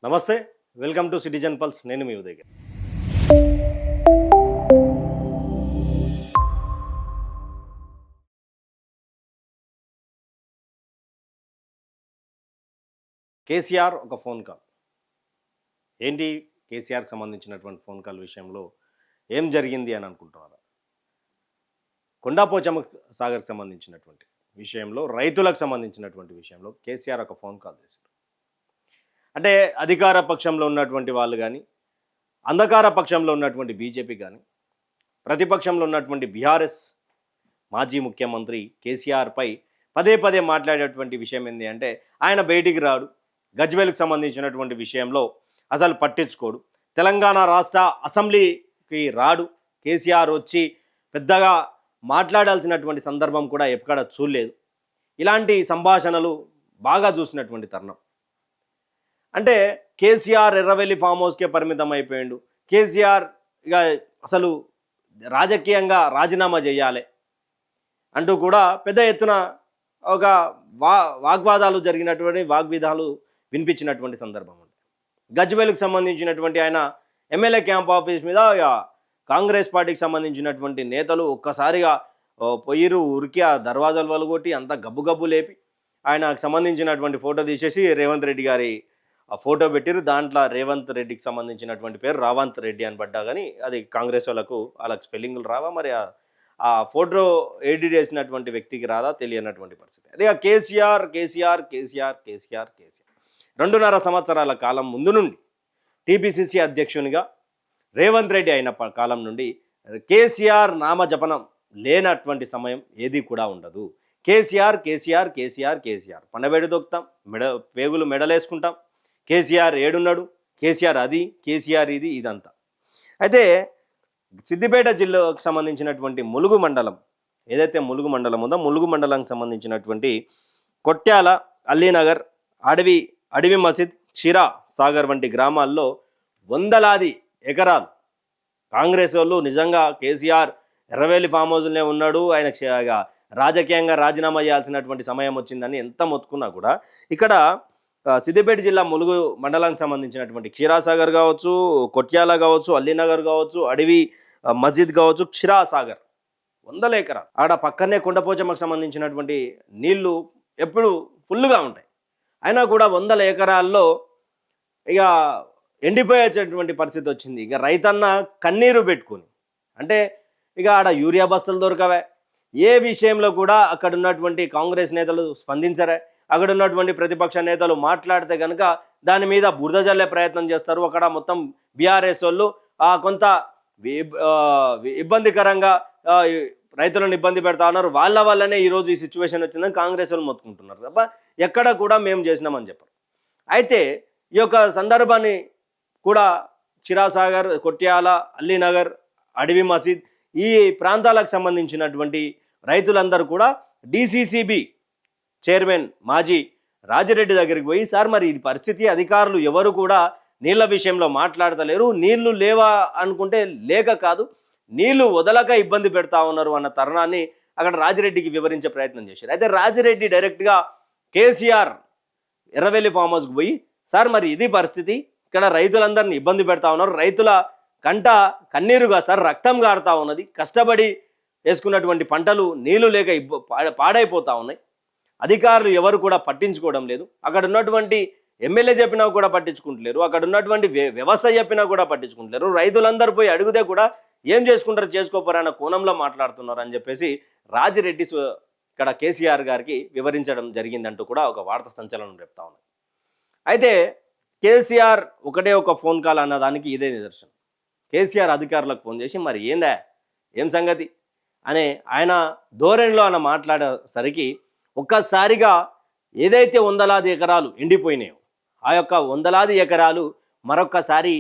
నమస్తే. Welcome to citizen pulse. నేను మీ ఉదయ్. కేసీఆర్ ఒక ఫోన్ కాల్. ఏంటి కేసీఆర్కి సంబంధించినటువంటి ఫోన్ కాల్ విషయంలో ఏం జరిగింది అని అనుకుంటున్నారా? కొండాపోచమ్మ సాగర్కి సంబంధించినటువంటి విషయంలో, రైతులకు సంబంధించినటువంటి విషయంలో కేసీఆర్ ఒక ఫోన్ కాల్ చేశారు. అంటే అధికార పక్షంలో ఉన్నటువంటి వాళ్ళు కానీ, అంధకార పక్షంలో ఉన్నటువంటి బీజేపీ కానీ, ప్రతిపక్షంలో ఉన్నటువంటి బీఆర్ఎస్ మాజీ ముఖ్యమంత్రి కేసీఆర్పై పదే పదే మాట్లాడేటువంటి విషయం ఏంటి అంటే, ఆయన బయటికి రాడు, గజ్వేల్కి సంబంధించినటువంటి విషయంలో అసలు పట్టించుకోడు, తెలంగాణ రాష్ట్ర అసెంబ్లీకి రాడు, కేసీఆర్ వచ్చి పెద్దగా మాట్లాడాల్సినటువంటి సందర్భం కూడా ఎక్కడ చూడలేదు. ఇలాంటి సంభాషణలు బాగా చూసినటువంటి తరుణం. అంటే కేసీఆర్ ఎర్రవెల్లి ఫామ్ హౌస్కే పరిమితం అయిపోయాడు. కేసీఆర్ ఇక అసలు రాజకీయంగా రాజీనామా చేయాలి అంటూ కూడా పెద్ద ఎత్తున ఒక వాగ్వాదాలు జరిగినటువంటి వాగ్విధాలు వినిపించినటువంటి సందర్భం ఉంది. గజ్వేల్కి సంబంధించినటువంటి ఆయన ఎమ్మెల్యే క్యాంప్ ఆఫీస్ మీద కాంగ్రెస్ పార్టీకి సంబంధించినటువంటి నేతలు ఒక్కసారిగా పొయ్యిరు ఉరికి ఆ దర్వాజాలు వలగొట్టి అంతా గబ్బు లేపి ఆయనకు సంబంధించినటువంటి ఫోటో తీసేసి రేవంత్ రెడ్డి గారి ఫోటో పెట్టిరు. దాంట్లో రేవంత్ రెడ్డికి సంబంధించినటువంటి పేరు రావంత్ రెడ్డి అని పడ్డా, కానీ అది కాంగ్రెస్ వాళ్ళకు స్పెల్లింగులు రావా, మరి ఆ ఫోటో ఎడిట్ చేసినటువంటి వ్యక్తికి రాదా తెలియనటువంటి పరిస్థితి. అదే కేసీఆర్ కేసీఆర్ కేసీఆర్ కేసీఆర్ కేసీఆర్ 2.5 సంవత్సరాల కాలం ముందు నుండి టీపీసీసీ అధ్యక్షునిగా రేవంత్ రెడ్డి అయిన కాలం నుండి కేసీఆర్ నామజపనం లేనటువంటి సమయం ఏది కూడా ఉండదు. కేసీఆర్ కేసీఆర్ కేసీఆర్ కేసీఆర్ పండబెడి దొక్కుతాం, పేగులు మెడలేసుకుంటాం, కేసీఆర్ ఏడున్నాడు, కేసీఆర్ అది, కేసీఆర్ ఇది, ఇదంతా. అయితే సిద్దిపేట జిల్లాకు సంబంధించినటువంటి ములుగు మండలం ఏదైతే ములుగు మండలం ఉందో, ములుగు మండలానికి సంబంధించినటువంటి కొట్యాల, అల్లీనగర్, అడవి మసీద్, క్షీరా సాగర్ వంటి గ్రామాల్లో వందలాది ఎకరాలు కాంగ్రెస్ వాళ్ళు నిజంగా కేసీఆర్ ఎర్రవెల్లి ఫామ్ హౌస్లోనే ఉన్నాడు, ఆయన రాజకీయంగా రాజీనామా చేయాల్సినటువంటి సమయం వచ్చిందని ఎంత మొత్తుకున్నా కూడా ఇక్కడ సిద్దిపేట జిల్లా ములుగు మండలానికి సంబంధించినటువంటి క్షీరాసాగర్ కావచ్చు, కొట్యాల కావచ్చు, అల్లీనగర్ కావచ్చు, అడవి మస్జిద్ కావచ్చు, క్షీరాసాగర్ 100 ఎకరాలు. ఆడ పక్కనే కొండపోచమ్మకు సంబంధించినటువంటి నీళ్లు ఎప్పుడు ఫుల్గా ఉంటాయి. అయినా కూడా 100 ఎకరాల్లో ఇక ఎండిపోయేటటువంటి పరిస్థితి వచ్చింది. ఇక రైతన్న కన్నీరు పెట్టుకొని, అంటే ఇక ఆడ యూరియా బస్తలు దొరకవే, ఏ విషయంలో కూడా అక్కడ ఉన్నటువంటి కాంగ్రెస్ నేతలు స్పందించరే, అక్కడ ఉన్నటువంటి ప్రతిపక్ష నేతలు మాట్లాడితే కనుక దాని మీద బురద జల్లే ప్రయత్నం చేస్తారు. అక్కడ మొత్తం బీఆర్ఎస్ వాళ్ళు కొంత ఇబ్బందికరంగా రైతులను ఇబ్బంది పెడతా ఉన్నారు, వాళ్ళ వల్లనే ఈరోజు ఈ సిచ్యువేషన్ వచ్చిందని కాంగ్రెస్ వాళ్ళు మొత్తుకుంటున్నారు తప్ప ఎక్కడ కూడా మేము చేసినామని చెప్పారు. అయితే ఈ యొక్క సందర్భాన్ని కూడా క్షీరాసాగర్, కొట్యాల, అల్లీనగర్, అడవి మసీద్ ఈ ప్రాంతాలకు సంబంధించినటువంటి రైతులందరూ కూడా డిసిసిబి చైర్మన్ మాజీ రాజిరెడ్డి దగ్గరికి పోయి, సార్ మరి ఇది పరిస్థితి, అధికారులు ఎవరు కూడా నీళ్ళ విషయంలో మాట్లాడతలేరు, నీళ్లు లేవా అనుకుంటే లేక కాదు, నీళ్లు వదలక ఇబ్బంది పెడతా ఉన్నారు అన్న తరుణాన్ని అక్కడ రాజిరెడ్డికి వివరించే ప్రయత్నం చేశారు. అయితే రాజిరెడ్డి డైరెక్ట్గా కేసీఆర్ ఎర్రవెల్లి ఫామ్ హౌస్కి పోయి, సార్ మరి ఇది పరిస్థితి, ఇక్కడ రైతులందరినీ ఇబ్బంది పెడతా ఉన్నారు, రైతుల కంట కన్నీరుగా సార్ రక్తం గారుతా ఉన్నది, కష్టపడి వేసుకున్నటువంటి పంటలు నీళ్లు లేక పాడైపోతూ ఉన్నాయి, అధికారులు ఎవరు కూడా పట్టించుకోవడం లేదు, అక్కడ ఉన్నటువంటి ఎమ్మెల్యే చెప్పినా కూడా పట్టించుకుంటలేరు, అక్కడ ఉన్నటువంటి వ్యవస్థ చెప్పినా కూడా పట్టించుకుంటలేరు, రైతులందరూ పోయి అడిగితే కూడా ఏం చేసుకుంటారు చేసుకోపోరన్న కోణంలో మాట్లాడుతున్నారు అని చెప్పేసి రాజిరెడ్డి ఇక్కడ కేసీఆర్ గారికి వివరించడం జరిగిందంటూ కూడా ఒక వార్త సంచలనం చెప్తా ఉన్నది. అయితే కేసీఆర్ ఒకటే ఒక ఫోన్ కాల్ అన్నదానికి ఇదే నిదర్శనం. కేసీఆర్ అధికారులకు ఫోన్ చేసి మరి ఏందా ఏం సంగతి అనే ఆయన ధోరణిలో ఆయన మాట్లాడేసరికి ఒక్కసారిగా ఏదైతే 100 ఎకరాలు ఎండిపోయినాయో ఆ యొక్క 100 ఎకరాలు మరొక్కసారి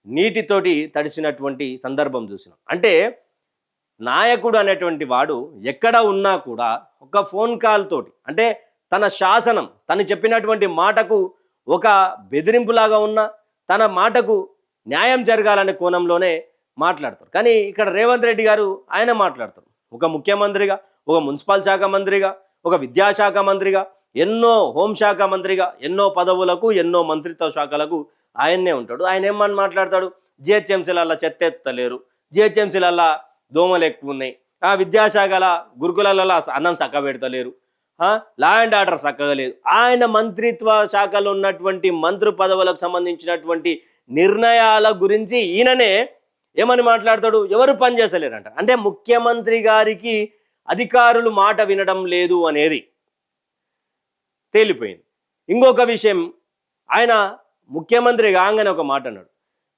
నీటితోటి తడిసినటువంటి సందర్భం చూసినాం. అంటే నాయకుడు అనేటువంటి వాడు ఎక్కడ ఉన్నా కూడా ఒక ఫోన్ కాల్ తోటి, అంటే తన శాసనం తను చెప్పినటువంటి మాటకు ఒక బెదిరింపులాగా ఉన్న తన మాటకు న్యాయం జరగాలనే కోణంలోనే మాట్లాడతారు. కానీ ఇక్కడ రేవంత్ రెడ్డి గారు ఆయన మాట్లాడతారు ఒక ముఖ్యమంత్రిగా, ఒక మున్సిపల్ శాఖ మంత్రిగా, ఒక విద్యాశాఖ మంత్రిగా, ఎన్నో హోంశాఖ మంత్రిగా ఎన్నో పదవులకు ఎన్నో మంత్రిత్వ శాఖలకు ఆయన్నే ఉంటాడు. ఆయన ఏమని మాట్లాడతాడు, జిహెచ్ఎంసీలల్లో చెత్త ఎత్తలేరు, జిహెచ్ఎంసీలల్లో దోమలు ఎక్కువ ఉన్నాయి, విద్యాశాఖల గురుకులాలలో అన్నం చక్క పెడతలేరు, లా అండ్ ఆర్డర్ చక్కగా లేదు. ఆయన మంత్రిత్వ శాఖలో ఉన్నటువంటి మంత్రి పదవులకు సంబంధించినటువంటి నిర్ణయాల గురించి ఈయననే ఏమని మాట్లాడతాడు, ఎవరు పనిచేసలేరంట. అంటే ముఖ్యమంత్రి గారికి అధికారులు మాట వినడం లేదు అనేది తేలిపోయింది. ఇంకొక విషయం, ఆయన ముఖ్యమంత్రి కాగానే ఒక మాట అన్నాడు,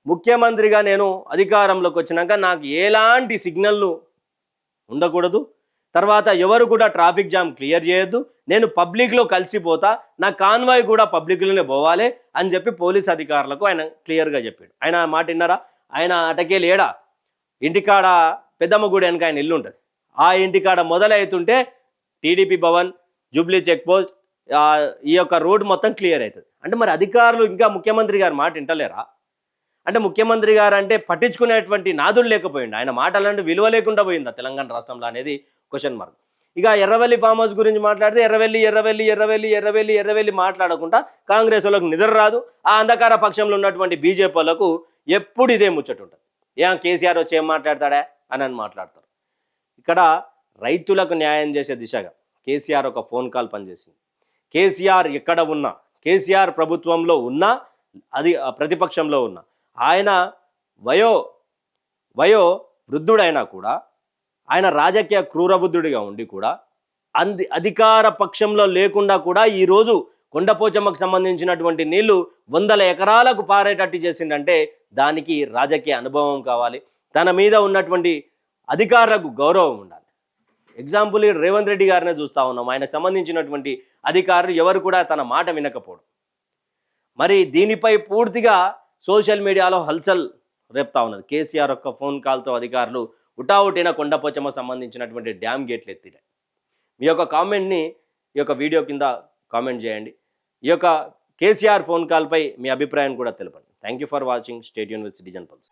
ముఖ్యమంత్రిగా నేను అధికారంలోకి వచ్చినాక నాకు ఎలాంటి సిగ్నల్లు ఉండకూడదు, తర్వాత ఎవరు కూడా ట్రాఫిక్ జామ్ క్లియర్ చేయొద్దు, నేను పబ్లిక్లో కలిసిపోతా, నా కాన్వాయ్ కూడా పబ్లిక్లోనే పోవాలి అని చెప్పి పోలీస్ అధికారులకు ఆయన క్లియర్గా చెప్పాడు. ఆయన మాట విన్నారా? ఆయన అటకే లేడా, ఇంటికాడ పెద్దమ్మ గుడి వెనక ఆయన ఇల్లు ఉంటుంది, ఆ ఇంటికాడ మొదలవుతుంటే TDP Bhavan, jubilee check post, ఈ యొక్క రోడ్ మొత్తం క్లియర్ అవుతుంది. అంటే మరి అధికారులు ఇంకా ముఖ్యమంత్రి గారు మాట వింటలేరా? అంటే ముఖ్యమంత్రి గారు అంటే పట్టించుకునేటువంటి నాదుడు లేకపోయింది, ఆయన మాటలంటే విలువ లేకుండా పోయిందా తెలంగాణ రాష్ట్రంలో అనేది క్వశ్చన్ మార్క్. ఇక ఎర్రవెల్లి ఫామ్ హౌస్ గురించి మాట్లాడితే ఎర్రవెల్లి ఎర్రవెల్లి ఎర్రవెల్లి ఎర్రవెల్లి ఎర్రవెల్లి మాట్లాడకుండా కాంగ్రెస్ వాళ్ళకు నిద్ర రాదు, ఆ అంధకార పక్షంలో ఉన్నటువంటి బీజేపీ వాళ్ళకు ఎప్పుడు ఇదే ముచ్చట ఉంటుంది. కేసీఆర్ వచ్చి ఏం మాట్లాడతాడా అని మాట్లాడతారు. ఇక్కడ రైతులకు న్యాయం చేసే దిశగా కేసీఆర్ ఒక ఫోన్ కాల్ పనిచేసింది. కేసీఆర్ ఎక్కడ ఉన్నా, కేసీఆర్ ప్రభుత్వంలో ఉన్నా, అది ప్రతిపక్షంలో ఉన్నా, ఆయన వయో వృద్ధుడైనా కూడా, ఆయన రాజకీయ క్రూరబుద్ధుడిగా ఉండి కూడా, అధికార పక్షంలో లేకుండా కూడా ఈరోజు కొండపోచమ్మకు సంబంధించినటువంటి నీళ్లు 100 ఎకరాలకు పారేటట్టు చేసిందంటే దానికి రాజకీయ అనుభవం కావాలి, తన మీద ఉన్నటువంటి అధికారులకు గౌరవం ఉండాలి. ఎగ్జాంపుల్ రేవంత్ రెడ్డి గారినే చూస్తూ ఉన్నాం, ఆయనకు సంబంధించినటువంటి అధికారులు ఎవరు కూడా తన మాట వినకపోవడం. మరి దీనిపై పూర్తిగా సోషల్ మీడియాలో హల్చల్ రేపుతా ఉన్నది. కేసీఆర్ యొక్క ఫోన్ కాల్తో అధికారులు ఉటావుటిన కొండపోచమ్మ సంబంధించినటువంటి డ్యామ్ గేట్లు ఎత్తినాయి. మీ యొక్క కామెంట్ని ఈ యొక్క వీడియో కింద కామెంట్ చేయండి. ఈ యొక్క కేసీఆర్ ఫోన్ కాల్పై మీ అభిప్రాయం కూడా తెలపండి. Thank you for watching. Stay tune with citizen pulse.